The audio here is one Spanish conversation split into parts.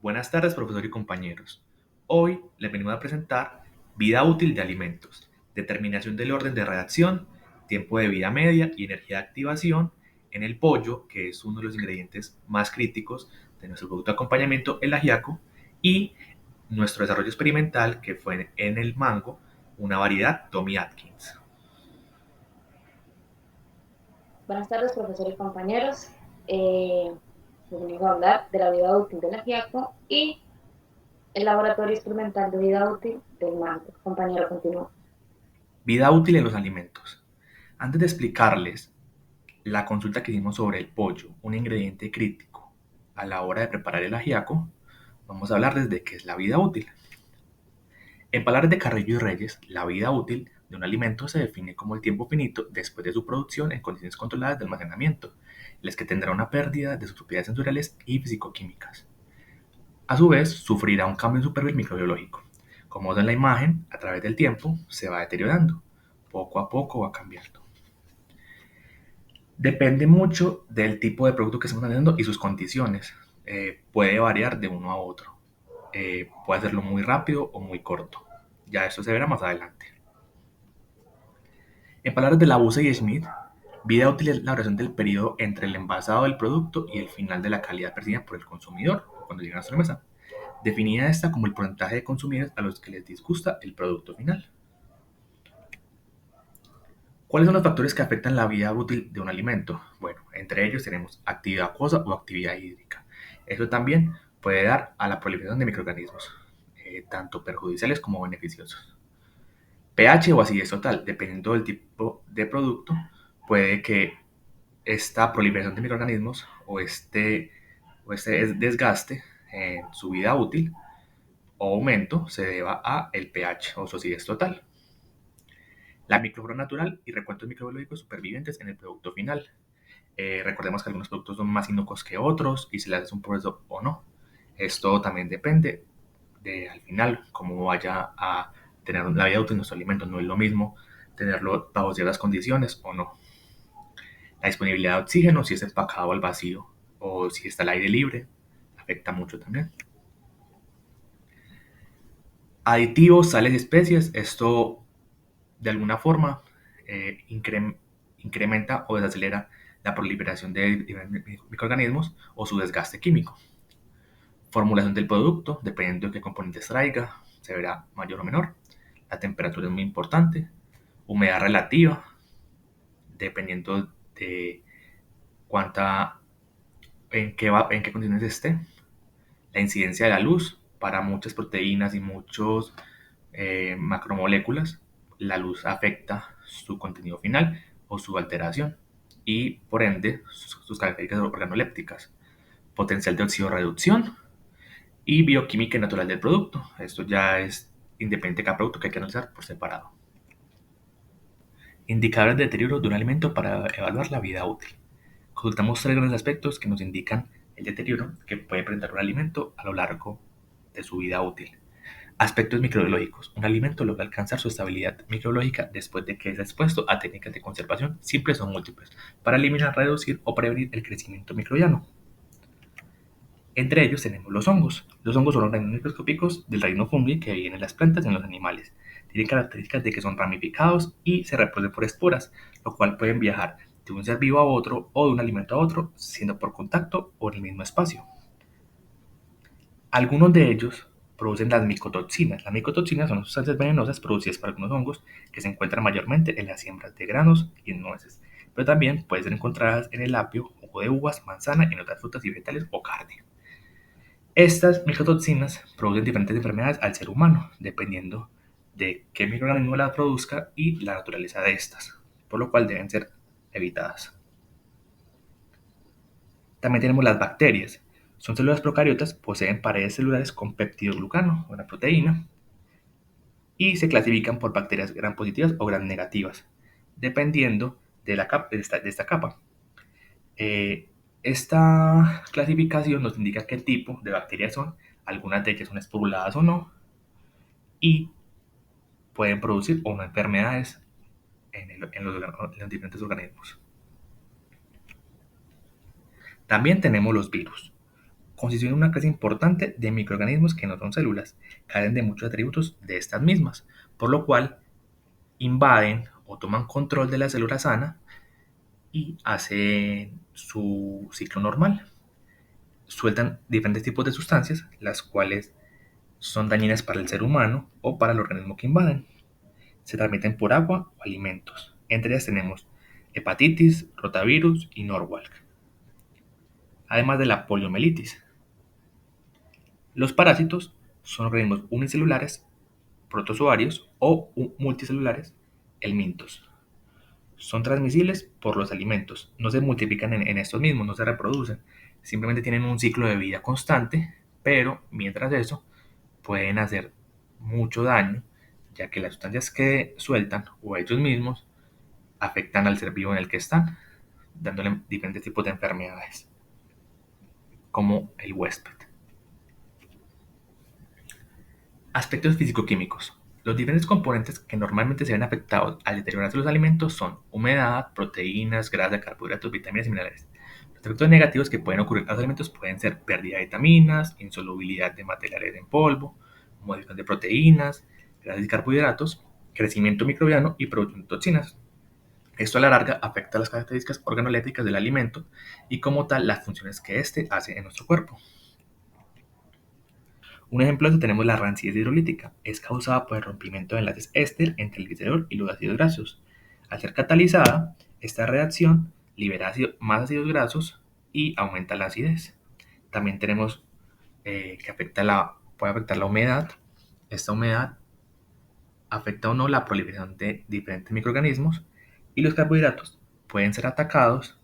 Buenas tardes, profesor y compañeros. Hoy les venimos a presentar vida útil de alimentos, determinación del orden de reacción, tiempo de vida media y energía de activación en el pollo, que es uno de los ingredientes más críticos de nuestro producto de acompañamiento, el ajiaco, y nuestro desarrollo experimental, que fue en el mango, una variedad Tommy Atkins. Buenas tardes, profesor y compañeros. Eh, Les vengo a hablar de la vida útil del ajiaco y el laboratorio experimental de vida útil del mango. Compañero, continúa. Vida útil en los alimentos. Antes de explicarles la consulta que hicimos sobre el pollo, un ingrediente crítico a la hora de preparar el ajiaco, vamos a hablarles de qué es la vida útil. En palabras de Carrillo y Reyes, la vida útil de un alimento se define como el tiempo finito después de su producción en condiciones controladas de almacenamiento, en las que tendrá una pérdida de sus propiedades sensoriales y fisicoquímicas. A su vez, sufrirá un cambio en su perfil microbiológico. Como vemos en la imagen, a través del tiempo se va deteriorando. Poco a poco va cambiando. Depende mucho del tipo de producto que estamos haciendo y sus condiciones. Puede variar de uno a otro. Puede hacerlo muy rápido o muy corto. Ya esto se verá más adelante. En palabras de Labuse y Smith, vida útil es la duración del periodo entre el envasado del producto y el final de la calidad percibida por el consumidor cuando llega a nuestra mesa. Definida esta como el porcentaje de consumidores a los que les disgusta el producto final. ¿Cuáles son los factores que afectan la vida útil de un alimento? Bueno, entre ellos tenemos actividad acuosa o actividad hídrica. Eso también puede dar a la proliferación de microorganismos, tanto perjudiciales como beneficiosos. pH o acidez total, dependiendo del tipo de producto, puede que esta proliferación de microorganismos o este desgaste en su vida útil o aumento se deba a el pH o su acidez total. La microflora natural y recuentos microbiológicos supervivientes en el producto final. Recordemos que algunos productos son más inocuos que otros y si les haces un proceso o no. Esto también depende de al final cómo vaya a tener la vida útil de nuestro alimento. No es lo mismo tenerlo bajo ciertas condiciones o no. La disponibilidad de oxígeno, si es empacado al vacío o si está al aire libre, afecta mucho también. Aditivos, sales y especies, esto de alguna forma incrementa o desacelera la proliferación de microorganismos o su desgaste químico. Formulación del producto, dependiendo de qué componentes traiga, se verá mayor o menor. La temperatura es muy importante. Humedad relativa, dependiendo de cuánta, en qué condiciones esté. La incidencia de la luz, para muchas proteínas y muchos macromoléculas, la luz afecta su contenido final o su alteración y por ende sus características organolépticas. Potencial de oxidorreducción y bioquímica natural del producto. Esto ya es independiente de cada producto que hay que analizar por separado. Indicadores de deterioro de un alimento para evaluar la vida útil. Consultamos tres grandes aspectos que nos indican el deterioro que puede presentar un alimento a lo largo de su vida útil. Aspectos microbiológicos. Un alimento logra alcanzar su estabilidad microbiológica después de que es expuesto a técnicas de conservación simples o múltiples para eliminar, reducir o prevenir el crecimiento microbiano. Entre ellos tenemos los hongos. Los hongos son organismos microscópicos del reino fungi que viven en las plantas y en los animales. Tienen características de que son ramificados y se reproducen por esporas, lo cual pueden viajar de un ser vivo a otro o de un alimento a otro, siendo por contacto o en el mismo espacio. Algunos de ellos producen las micotoxinas. Las micotoxinas son sustancias venenosas producidas por algunos hongos que se encuentran mayormente en las siembras de granos y en nueces, pero también pueden ser encontradas en el apio, jugo de uvas, manzana, en otras frutas y vegetales o carne. Estas micotoxinas producen diferentes enfermedades al ser humano, dependiendo de qué microorganismo las produzca y la naturaleza de estas, por lo cual deben ser evitadas. También tenemos las bacterias. Son células procariotas, poseen paredes celulares con peptidoglucano, una proteína, y se clasifican por bacterias gram positivas o gram negativas, dependiendo de esta capa. Eh, esta clasificación nos indica qué tipo de bacterias son, algunas de ellas son esporuladas o no, y pueden producir o no enfermedades en los diferentes organismos. También tenemos los virus. constituyen una clase importante de microorganismos que no son células, carecen de muchos atributos de estas mismas, por lo cual invaden o toman control de la célula sana y hacen su ciclo normal. Sueltan diferentes tipos de sustancias, las cuales son dañinas para el ser humano o para el organismo que invaden. Se transmiten por agua o alimentos. Entre ellas tenemos hepatitis, rotavirus y Norwalk, además de la poliomielitis. Los parásitos son organismos unicelulares, protozoarios o multicelulares, helmintos. Son transmisibles por los alimentos, no se multiplican en estos mismos, no se reproducen, simplemente tienen un ciclo de vida constante, pero mientras eso pueden hacer mucho daño, ya que las sustancias que sueltan o ellos mismos afectan al ser vivo en el que están, dándole diferentes tipos de enfermedades, como el huésped. Aspectos físico-químicos. Los diferentes componentes que normalmente se ven afectados al deteriorarse los alimentos son humedad, proteínas, grasa, carbohidratos, vitaminas y minerales. Los efectos negativos que pueden ocurrir a los alimentos pueden ser pérdida de vitaminas, insolubilidad de materiales en polvo, modificación de proteínas, grasas y carbohidratos, crecimiento microbiano y producción de toxinas. Esto a la larga afecta las características organolépticas del alimento y como tal las funciones que éste hace en nuestro cuerpo. Un ejemplo de esto tenemos la rancidez hidrolítica. Es causada por el rompimiento de enlaces éster entre el glicerol y los ácidos grasos. Al ser catalizada, esta reacción libera más ácidos grasos y aumenta la acidez. También tenemos que puede afectar la humedad. Esta humedad afecta o no la proliferación de diferentes microorganismos y los carbohidratos pueden ser atacados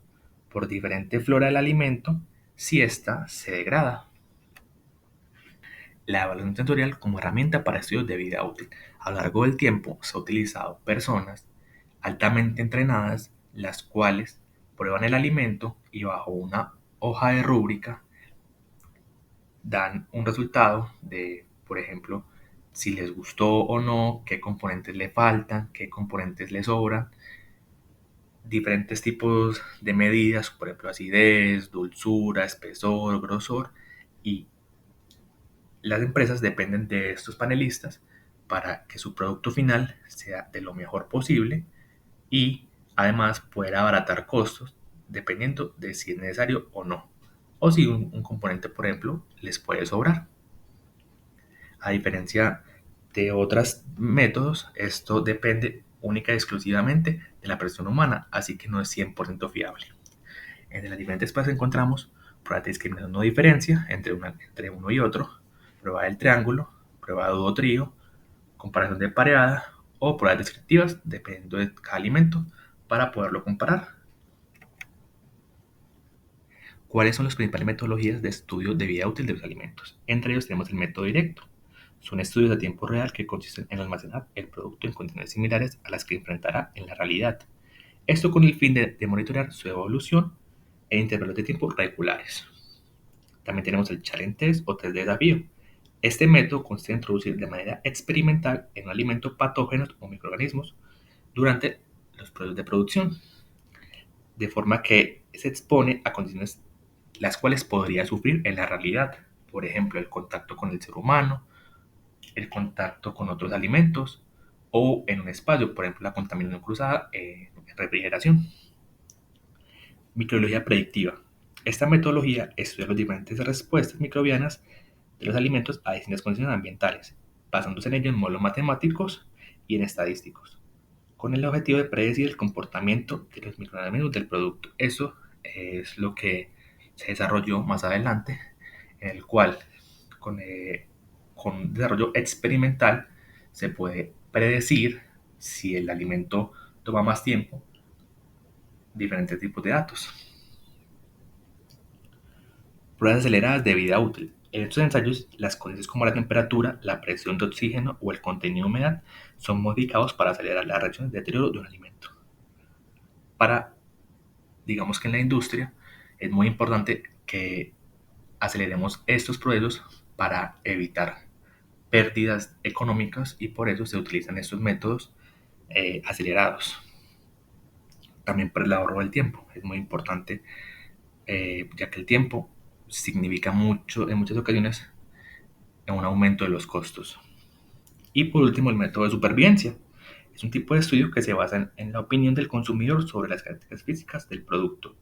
por diferente flora del alimento si ésta se degrada. La evaluación sensorial como herramienta para estudios de vida útil. A lo largo del tiempo se ha utilizado personas altamente entrenadas, las cuales prueban el alimento y bajo una hoja de rúbrica dan un resultado de, por ejemplo, si les gustó o no, qué componentes le faltan, qué componentes le sobran, diferentes tipos de medidas, por ejemplo, acidez, dulzura, espesor, grosor, y las empresas dependen de estos panelistas para que su producto final sea de lo mejor posible y además poder abaratar costos dependiendo de si es necesario o no, o si un componente, por ejemplo, les puede sobrar. A diferencia de otros métodos, esto depende única y exclusivamente de la presión humana, así que no es 100% fiable. Entre las diferentes pruebas encontramos pruebas de discriminación no diferencia entre uno y otro, prueba del triángulo, prueba de duotrio, comparación de pareada o pruebas descriptivas dependiendo de cada alimento para poderlo comparar. ¿Cuáles son las principales metodologías de estudio de vida útil de los alimentos? Entre ellos tenemos el método directo. Son estudios a tiempo real que consisten en almacenar el producto en condiciones similares a las que enfrentará en la realidad. Esto con el fin de monitorear su evolución en intervalos de tiempo regulares. También tenemos el challenge test o test de desafío. Este método consiste en introducir de manera experimental en un alimento patógenos o microorganismos durante los procesos de producción, de forma que se expone a condiciones las cuales podría sufrir en la realidad, por ejemplo, el contacto con el ser humano, el contacto con otros alimentos o en un espacio, por ejemplo, la contaminación cruzada en refrigeración. Microbiología predictiva. Esta metodología estudia las diferentes respuestas microbianas de los alimentos a distintas condiciones ambientales, basándose en ello en modelos matemáticos y en estadísticos, con el objetivo de predecir el comportamiento de los microorganismos del producto. Eso es lo que se desarrolló más adelante, en el cual con desarrollo experimental se puede predecir si el alimento toma más tiempo, diferentes tipos de datos. Pruebas aceleradas de vida útil. En estos ensayos, las condiciones como la temperatura, la presión de oxígeno o el contenido de humedad son modificados para acelerar las reacciones de deterioro de un alimento. Digamos que en la industria es muy importante que aceleremos estos procesos para evitar pérdidas económicas y por eso se utilizan estos métodos acelerados. También para el ahorro del tiempo es muy importante, ya que el tiempo significa mucho, en muchas ocasiones, un aumento de los costos. Y por último, el método de supervivencia. Es un tipo de estudio que se basa en la opinión del consumidor sobre las características físicas del producto.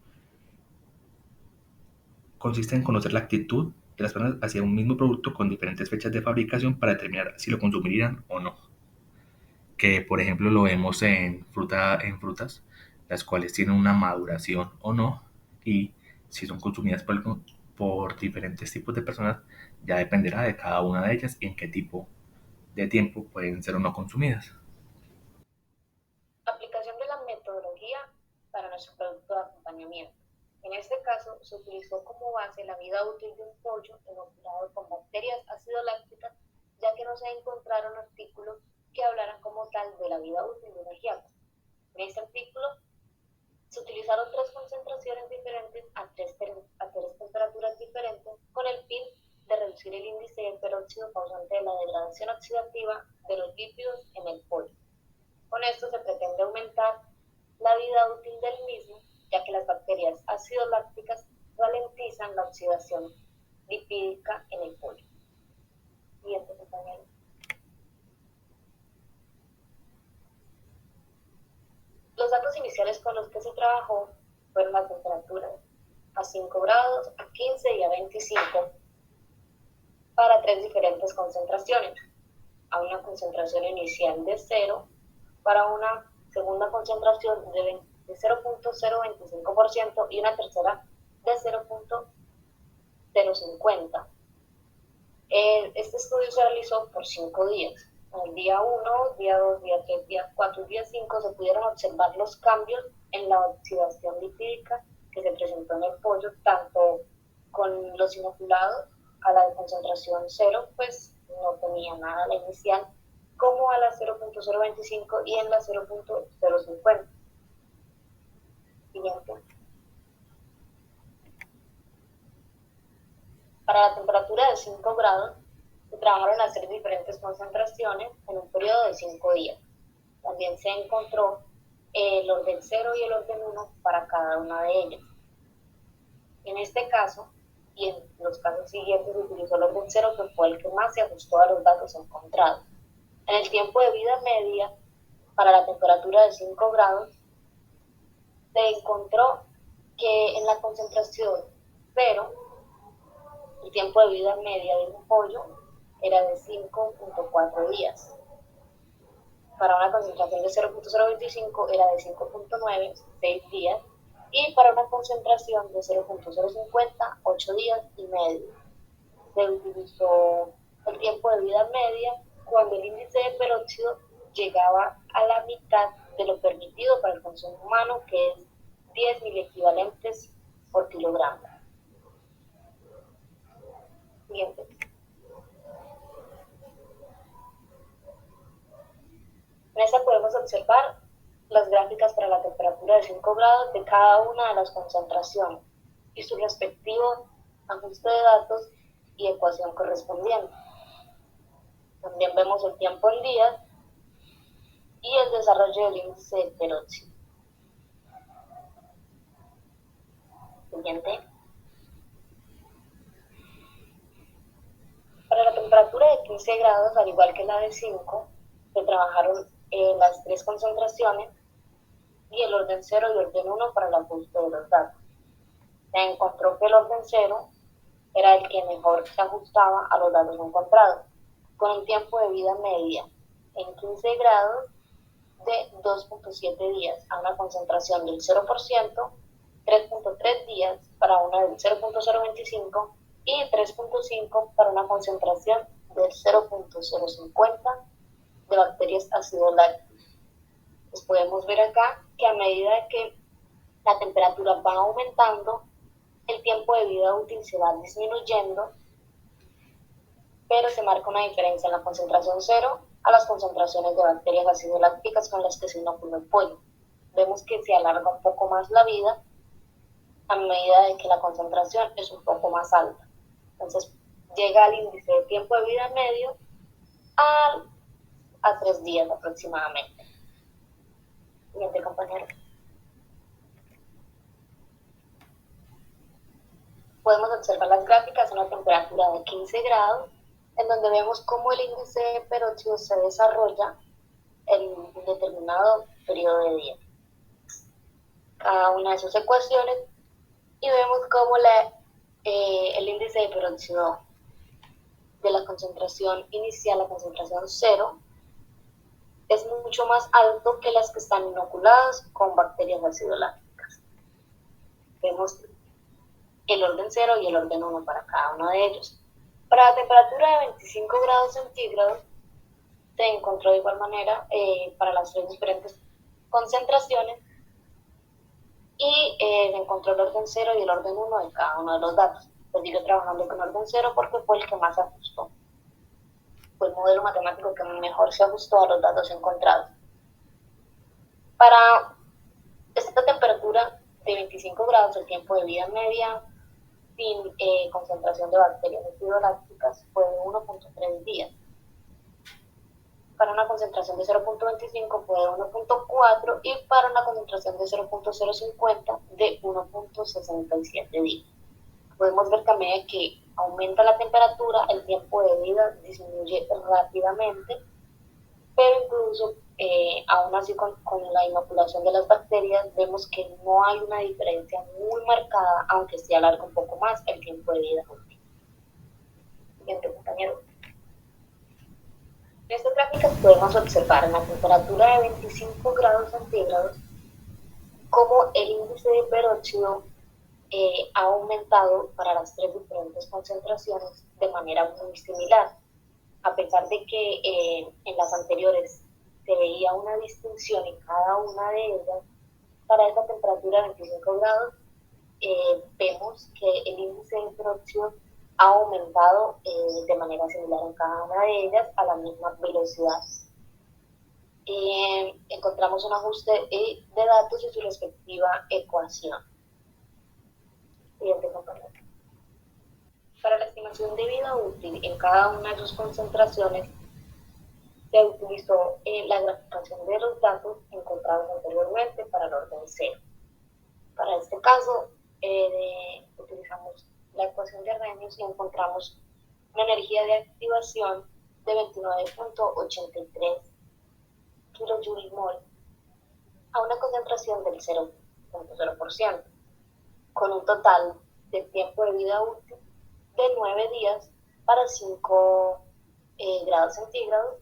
Consiste en conocer la actitud de las personas hacia un mismo producto con diferentes fechas de fabricación para determinar si lo consumirían o no. Que por ejemplo lo vemos en frutas, las cuales tienen una maduración o no, y si son consumidas por diferentes tipos de personas, ya dependerá de cada una de ellas y en qué tipo de tiempo pueden ser o no consumidas. Aplicación de la metodología para nuestro producto de acompañamiento. En este caso, se utilizó como base la vida útil de un pollo inoculado con bacterias ácido-lácticas, ya que no se encontraron artículos que hablaran como tal de la vida útil de un ajiaco. En este artículo se utilizaron tres concentraciones diferentes a tres temperaturas diferentes con el fin de reducir el índice de peróxido causante de la degradación oxidativa de los lípidos en el pollo. Con esto se pretende aumentar la vida útil del mismo, ya que las bacterias ácido-lácticas ralentizan la oxidación lipídica en el pollo. Siguiente, compañero. Los datos iniciales con los que se trabajó fueron las temperaturas a 5 grados, a 15 y a 25 para tres diferentes concentraciones. A una concentración inicial de 0, para una segunda concentración de 0.025% y una tercera de 0.050. Este estudio se realizó por 5 días. El día 1, día 2, día 3, día 4 y día 5 se pudieron observar los cambios en la oxidación lipídica que se presentó en el pollo, tanto con los inoculados a la concentración 0, pues no tenía nada la inicial, como a la 0.025 y en la 0.050. Siguiente. Para la temperatura de 5 grados, se trabajaron las tres diferentes concentraciones en un periodo de 5 días. También se encontró el orden 0 y el orden 1 para cada una de ellas. En este caso, y en los casos siguientes, se utilizó el orden 0, que fue el que más se ajustó a los datos encontrados. En el tiempo de vida media, para la temperatura de 5 grados, se encontró que en la concentración 0, el tiempo de vida media de un pollo era de 5.4 días. Para una concentración de 0.025 era de 5.9, 6 días. Y para una concentración de 0.050, 8 días y medio. Se utilizó el tiempo de vida media cuando el índice de peróxido llegaba a la mitad de lo permitido para el consumo humano, que es 10 miliequivalentes por kilogramo. Siguiente. En esta podemos observar las gráficas para la temperatura de 5 grados de cada una de las concentraciones y su respectivo ajuste de datos y ecuación correspondiente. También vemos el tiempo en días y el desarrollo del índice de peróxido. Siguiente. Para la temperatura de 15 grados, al igual que la de 5, se trabajaron las tres concentraciones y el orden 0 y orden 1 para el ajuste de los datos. Se encontró que el orden 0 era el que mejor se ajustaba a los datos encontrados, con un tiempo de vida media en 15 grados de 2.7 días a una concentración del 0%, 3.3 días para una del 0.025 y 3.5 para una concentración del 0.050 de bacterias ácido-lácticas. Pues podemos ver acá que a medida que la temperatura va aumentando, el tiempo de vida útil se va disminuyendo, pero se marca una diferencia en la concentración 0 a las concentraciones de bacterias ácido-lácticas con las que se inoculó el pollo. Vemos que se alarga un poco más la vida a medida de que la concentración es un poco más alta. Entonces llega al índice de tiempo de vida medio a 3 días aproximadamente. Siguiente, compañero. Podemos observar las gráficas a una temperatura de 15 grados, en donde vemos cómo el índice de peróxido se desarrolla en un determinado periodo de días. Cada una de sus ecuaciones y vemos cómo el índice de peróxido de la concentración inicial, la concentración cero, es mucho más alto que las que están inoculadas con bacterias acidolácticas. Vemos el orden 0 y el orden 1 para cada uno de ellos. Para la temperatura de 25 grados centígrados se encontró de igual manera para las tres diferentes concentraciones y se encontró el orden 0 y el orden 1 de cada uno de los datos. Pues sigo trabajando con orden 0 porque fue el que más se ajustó. Fue el modelo matemático que mejor se ajustó a los datos encontrados. Para esta temperatura de 25 grados, el tiempo de vida media sin concentración de bacterias acidolácticas fue de 1.3 días. Para una concentración de 0.25 fue de 1.4 y para una concentración de 0.050 de 1.67 días. Podemos ver que a medida que aumenta la temperatura, el tiempo de vida disminuye rápidamente, pero incluso aún así con la inoculación de las bacterias vemos que no hay una diferencia muy marcada, aunque se alarga un poco más el tiempo de vida. Siguiente, compañero. En estas gráficas podemos observar en la temperatura de 25 grados centígrados cómo el índice de peróxido ha aumentado para las tres diferentes concentraciones de manera muy similar. A pesar de que en las anteriores se veía una distinción en cada una de ellas, para esta temperatura de 25 grados vemos que el índice de peróxido ha aumentado de manera similar en cada una de ellas a la misma velocidad. Encontramos un ajuste de datos y su respectiva ecuación. Siguiente, compañero. Para la estimación de vida útil en cada una de sus concentraciones se utilizó la graficación de los datos encontrados anteriormente para el orden 0. Para este caso utilizamos la ecuación de Arrhenius y encontramos una energía de activación de 29.83 kJ/mol a una concentración del 0.0%, con un total de tiempo de vida útil de 9 días para 5 grados centígrados,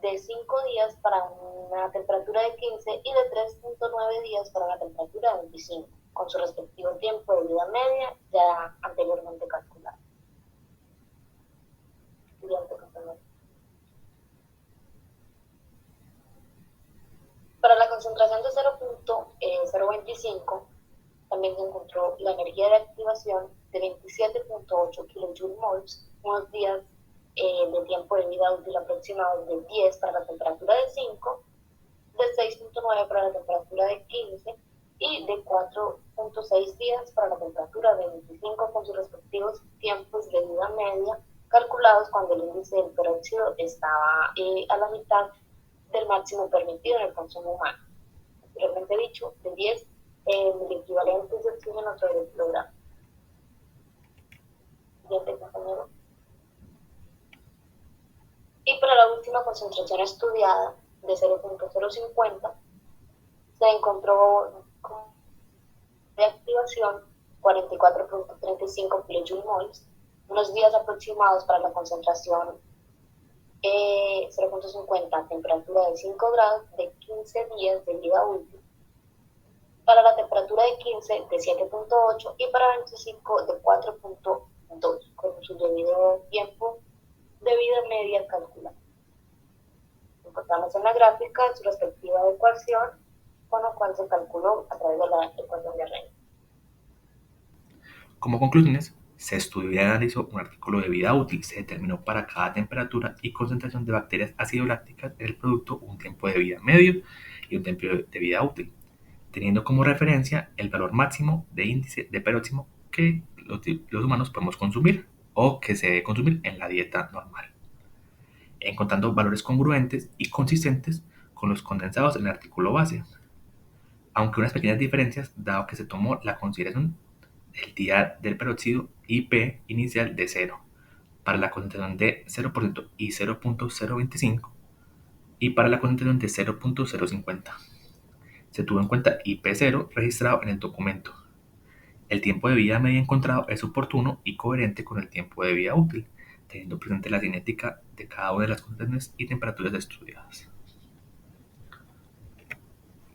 de 5 días para una temperatura de 15 y de 3.9 días para una temperatura de 25, con su respectivo tiempo de vida media ya anteriormente calculado. Para la concentración de 0.025 también se encontró la energía de activación de 27.8 kJ/mol, unos días de tiempo de vida útil aproximado de 10 para la temperatura de 5, de 6.9 para la temperatura de 15 y de 4.6 días para la temperatura de 25, con sus respectivos tiempos de vida media calculados cuando el índice del peróxido estaba a la mitad del máximo permitido en el consumo humano. Anteriormente dicho, de 10 equivalentes de oxígeno sobre el kilogramo. Siguiente, compañero. Y para la última concentración estudiada de 0.050 se encontró de activación 44.35 kJ/mol, unos días aproximados para la concentración 0.50 a temperatura de 5 grados de 15 días de vida útil, para la temperatura de 15 de 7.8 y para 25 de 4.2, con su debido tiempo de vida media calculada. Encontramos en la gráfica su respectiva ecuación, con la cual se calculó a través de la ecuación de Arrhenius. Como conclusiones, se estudió y analizó un artículo de vida útil. Se determinó para cada temperatura y concentración de bacterias acidolácticas del producto un tiempo de vida medio y un tiempo de vida útil, teniendo como referencia el valor máximo de índice de peróxido que los humanos podemos consumir o que se debe consumir en la dieta normal, encontrando valores congruentes y consistentes con los condensados en el artículo base, aunque unas pequeñas diferencias dado que se tomó la consideración el día del peróxido y P inicial de 0, para la concentración de 0% y 0.025 y para la concentración de 0.050. Se tuvo en cuenta IP0 registrado en el documento. El tiempo de vida media encontrado es oportuno y coherente con el tiempo de vida útil, teniendo presente la cinética de cada una de las concentraciones y temperaturas estudiadas.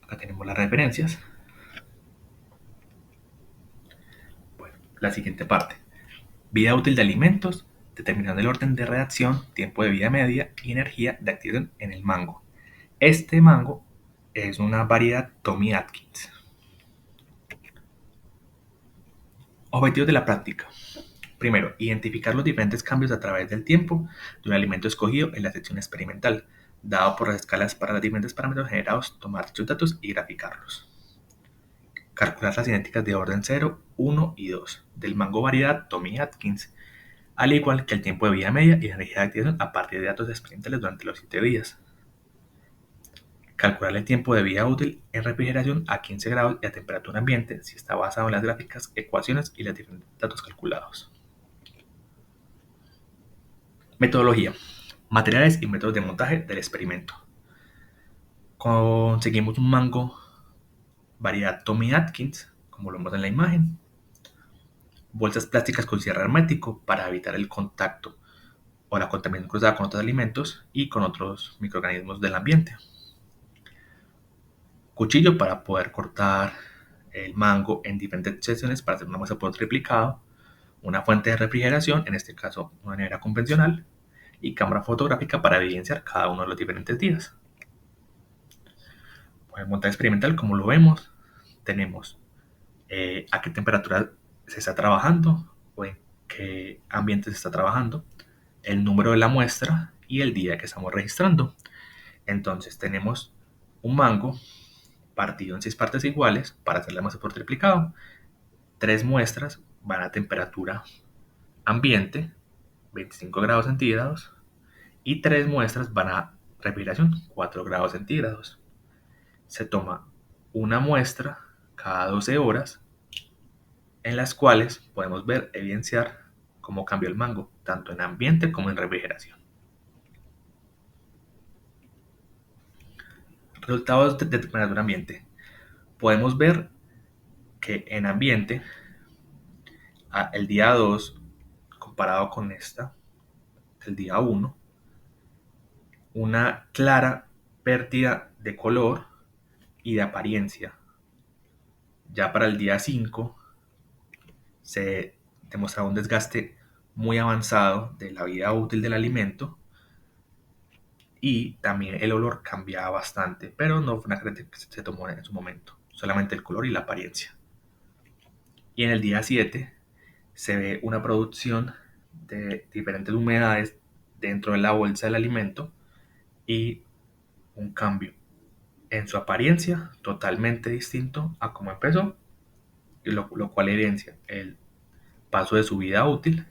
Acá tenemos las referencias. Bueno, la siguiente parte. Vida útil de alimentos, determinación del orden de reacción, tiempo de vida media y energía de activación en el mango. Este mango es una variedad Tommy Atkins. Objetivos de la práctica. Primero, identificar los diferentes cambios a través del tiempo de un alimento escogido en la sección experimental. Dado por las escalas para los diferentes parámetros generados, tomar dichos datos y graficarlos. Calcular las cinéticas de orden 0, 1 y 2 del mango variedad Tommy Atkins, al igual que el tiempo de vida media y la energía de activación a partir de datos experimentales durante los 7 días. Calcular el tiempo de vida útil en refrigeración a 15 grados y a temperatura ambiente si está basado en las gráficas, ecuaciones y los diferentes datos calculados. Metodología. Materiales y métodos de montaje del experimento. Conseguimos un mango variedad Tommy Atkins, como lo vemos en la imagen. Bolsas plásticas con cierre hermético para evitar el contacto o la contaminación cruzada con otros alimentos y con otros microorganismos del ambiente. Cuchillo para poder cortar el mango en diferentes secciones para hacer una muestra por triplicado. Una fuente de refrigeración, en este caso una nevera convencional, y cámara fotográfica para evidenciar cada uno de los diferentes días. Pues el montaje experimental, como lo vemos, tenemos a qué temperatura se está trabajando o en qué ambiente se está trabajando, el número de la muestra y el día que estamos registrando. Entonces tenemos un mango partido en 6 partes iguales para hacer la muestra por triplicado. 3 muestras van a temperatura ambiente, 25 grados centígrados, y 3 muestras van a refrigeración, 4 grados centígrados. Se toma una muestra cada 12 horas, en las cuales podemos ver, evidenciar cómo cambió el mango, tanto en ambiente como en refrigeración. Resultados de temperatura ambiente. Podemos ver que en ambiente, el día 2, comparado con el día 1, una clara pérdida de color y de apariencia. Ya para el día 5 se demostraba un desgaste muy avanzado de la vida útil del alimento y también el olor cambiaba bastante, pero no fue una característica que se tomó en su momento, solamente el color y la apariencia. Y en el día 7 se ve una producción de diferentes humedades dentro de la bolsa del alimento y un cambio en su apariencia totalmente distinto a cómo empezó, lo cual evidencia el paso de su vida útil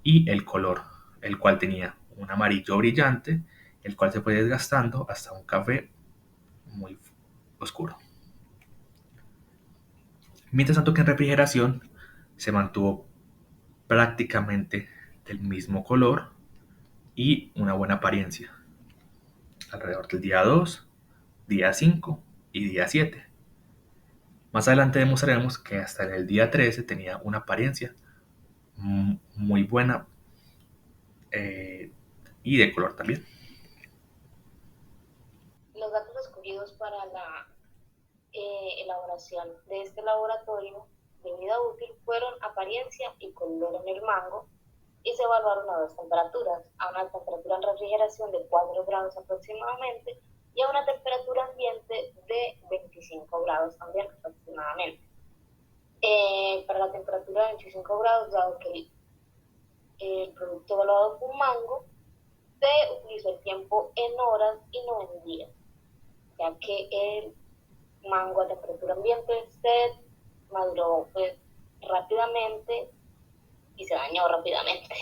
y el color, el cual tenía un amarillo brillante, el cual se fue desgastando hasta un café muy oscuro. Mientras tanto que en refrigeración se mantuvo prácticamente del mismo color y una buena apariencia alrededor del día 2, día 5 y día 7. Más adelante demostraremos que hasta en el día 13 tenía una apariencia muy buena y de color también. Los datos escogidos para la elaboración de este laboratorio de vida útil fueron apariencia y color en el mango y se evaluaron a dos temperaturas, a una temperatura en refrigeración de 4 grados aproximadamente y a una temperatura ambiente de 25 grados también aproximadamente. Para la temperatura de 25 grados, dado que el producto evaluado fue un mango, se utilizó el tiempo en horas y no en días, ya que el mango a temperatura ambiente se maduró pues rápidamente y se dañó rápidamente.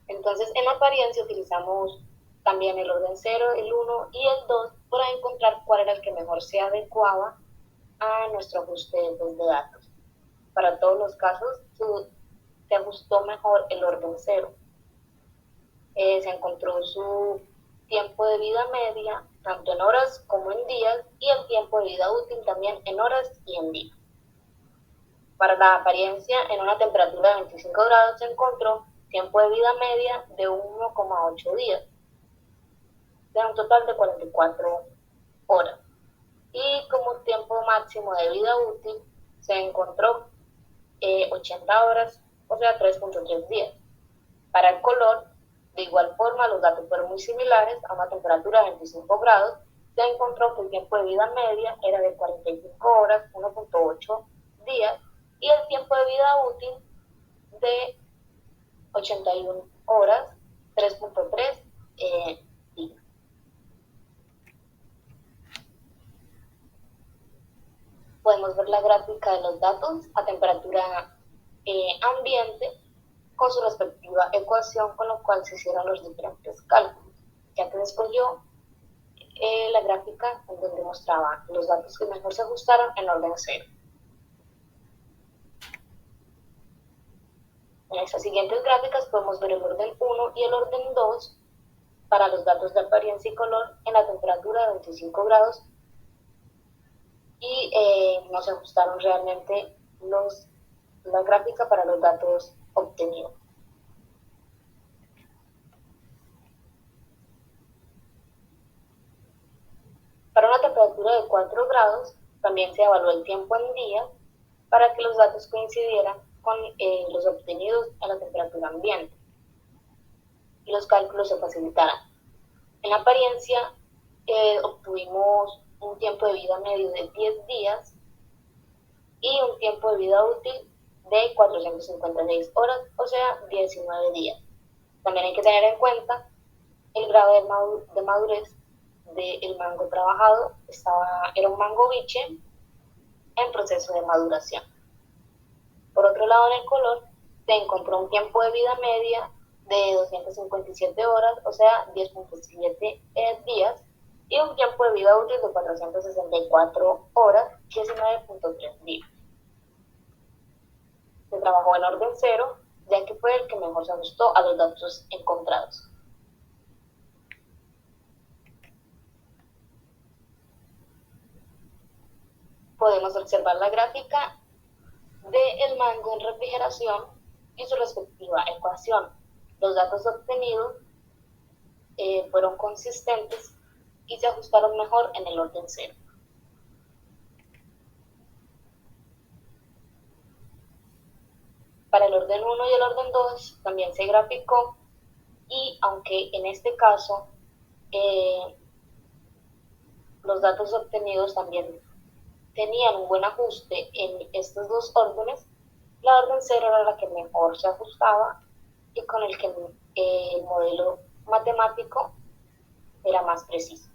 Entonces en apariencia utilizamos también el orden 0, el 1 y el 2 para encontrar cuál era el que mejor se adecuaba a nuestro ajuste de datos. para todos los casos, se ajustó mejor el orden cero. Se encontró su tiempo de vida media, tanto en horas como en días, y el tiempo de vida útil también en horas y en días. Para la apariencia, en una temperatura de 25 grados se encontró tiempo de vida media de 1,8 días, de un total de 44 horas. Y como tiempo máximo de vida útil se encontró 80 horas, o sea, 3,3 días. Para el color, de igual forma, los datos fueron muy similares. A una temperatura de 25 grados se encontró que el tiempo de vida media era de 45 horas, 1,8 días, y el tiempo de vida útil de 81 horas, 3,3 días. Podemos ver la gráfica de los datos a temperatura ambiente con su respectiva ecuación, con lo cual se hicieron los diferentes cálculos. Ya que escogió la gráfica en donde mostraba los datos que mejor se ajustaron en orden cero. En estas siguientes gráficas podemos ver el orden 1 y el orden 2 para los datos de apariencia y color en la temperatura de 25 grados y no se ajustaron realmente la gráfica para los datos obtenidos. Para una temperatura de 4 grados también se evaluó el tiempo en días para que los datos coincidieran con los obtenidos a la temperatura ambiente y los cálculos se facilitaran. En la apariencia obtuvimos un tiempo de vida medio de 10 días y un tiempo de vida útil de 456 horas, o sea, 19 días. También hay que tener en cuenta el grado de madurez del mango trabajado. Era un mango biche en proceso de maduración. Por otro lado, en el color se encontró un tiempo de vida media de 257 horas, o sea, 10,7 días, y un tiempo de vida útil de 464 horas, 19,3 días. Se trabajó en orden cero, ya que fue el que mejor se ajustó a los datos encontrados. Podemos observar la gráfica del mango en refrigeración y su respectiva ecuación. Los datos obtenidos fueron consistentes y se ajustaron mejor en el orden cero. Para el orden 1 y el orden 2 también se graficó y aunque en este caso los datos obtenidos también tenían un buen ajuste en estos dos órdenes, la orden 0 era la que mejor se ajustaba y con el que el modelo matemático era más preciso.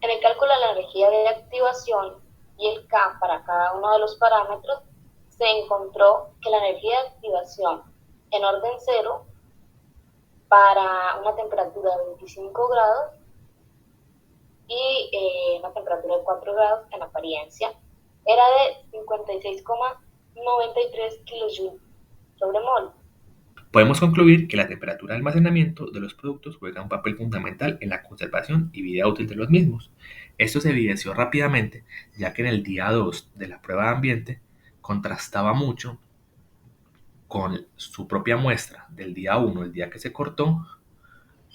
En el cálculo de la energía de activación y el K para cada uno de los parámetros, se encontró que la energía de activación en orden 0 para una temperatura de 25 grados y una temperatura de 4 grados en apariencia era de 56,93 kJ sobre mol. Podemos concluir que la temperatura de almacenamiento de los productos juega un papel fundamental en la conservación y vida útil de los mismos. Esto se evidenció rápidamente, ya que en el día 2 de la prueba de ambiente contrastaba mucho con su propia muestra del día 1, el día que se cortó,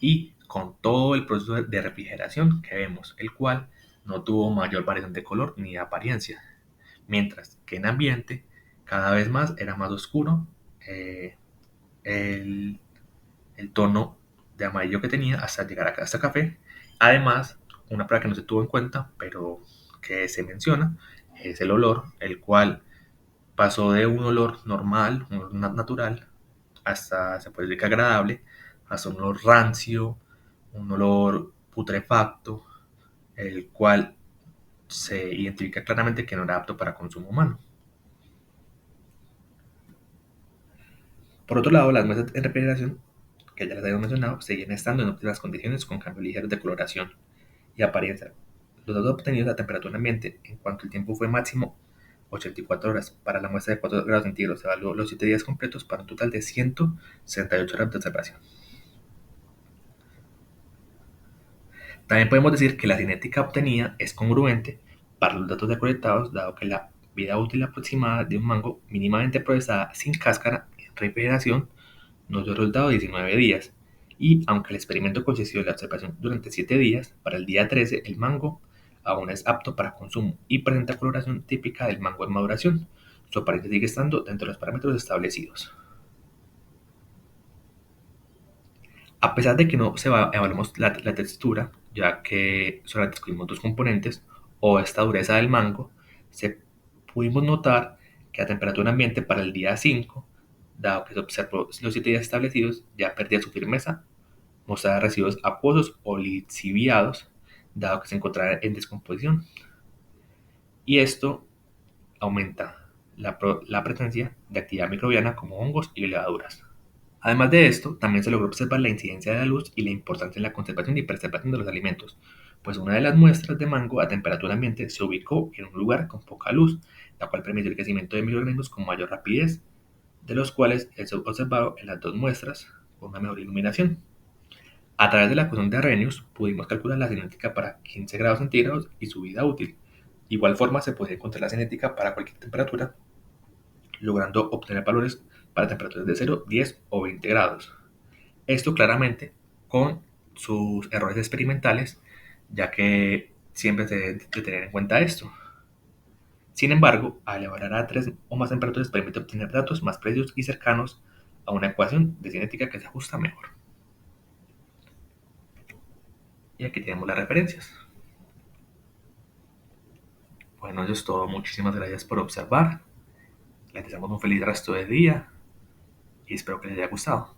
y con todo el proceso de refrigeración que vemos, el cual no tuvo mayor variación de color ni de apariencia, mientras que en ambiente cada vez más era más oscuro el, el tono de amarillo que tenía hasta llegar a hasta café. Además, una prueba que no se tuvo en cuenta, pero que se menciona, es el olor, el cual pasó de un olor normal, un olor natural, hasta, se puede decir que agradable, hasta un olor rancio, un olor putrefacto, el cual se identifica claramente que no era apto para consumo humano. Por otro lado, las muestras en refrigeración, que ya las habíamos mencionado, seguían estando en óptimas condiciones con cambios ligeros de coloración y apariencia, Los datos obtenidos a temperatura ambiente en cuanto el tiempo fue máximo 84 horas. Para la muestra de 4 grados centígrados se evaluó los 7 días completos para un total de 168 horas de observación. También podemos decir que la cinética obtenida es congruente para los datos recolectados, dado que la vida útil aproximada de un mango mínimamente procesada sin cáscara en refrigeración nos dio resultado de 19 días. Y aunque el experimento consistió en la observación durante 7 días, para el día 13 el mango aún es apto para consumo y presenta coloración típica del mango en maduración. Su apariencia sigue estando dentro de los parámetros establecidos. A pesar de que no evaluamos la textura, ya que solamente descubrimos dos componentes, o esta dureza del mango, pudimos notar que a temperatura ambiente para el día 5, dado que se observó los 7 días establecidos, ya perdía su firmeza, mostraba residuos acuosos o lixiviados, dado que se encontraba en descomposición. Y esto aumenta la presencia de actividad microbiana como hongos y levaduras. Además de esto, también se logró observar la incidencia de la luz y la importancia en la conservación y preservación de los alimentos, pues una de las muestras de mango a temperatura ambiente se ubicó en un lugar con poca luz, la cual permitió el crecimiento de microorganismos con mayor rapidez, de los cuales es observado en las dos muestras con una mejor iluminación. A través de la ecuación de Arrhenius pudimos calcular la cinética para 15 grados centígrados y su vida útil. De igual forma se puede encontrar la cinética para cualquier temperatura, logrando obtener valores para temperaturas de 0, 10 o 20 grados. Esto claramente con sus errores experimentales, ya que siempre se debe de tener en cuenta esto. Sin embargo, al evaluar a 3 o más temperaturas permite obtener datos más precisos y cercanos a una ecuación de cinética que se ajusta mejor. Y aquí tenemos las referencias. Bueno, eso es todo. Muchísimas gracias por observar. Les deseamos un feliz resto de día y espero que les haya gustado.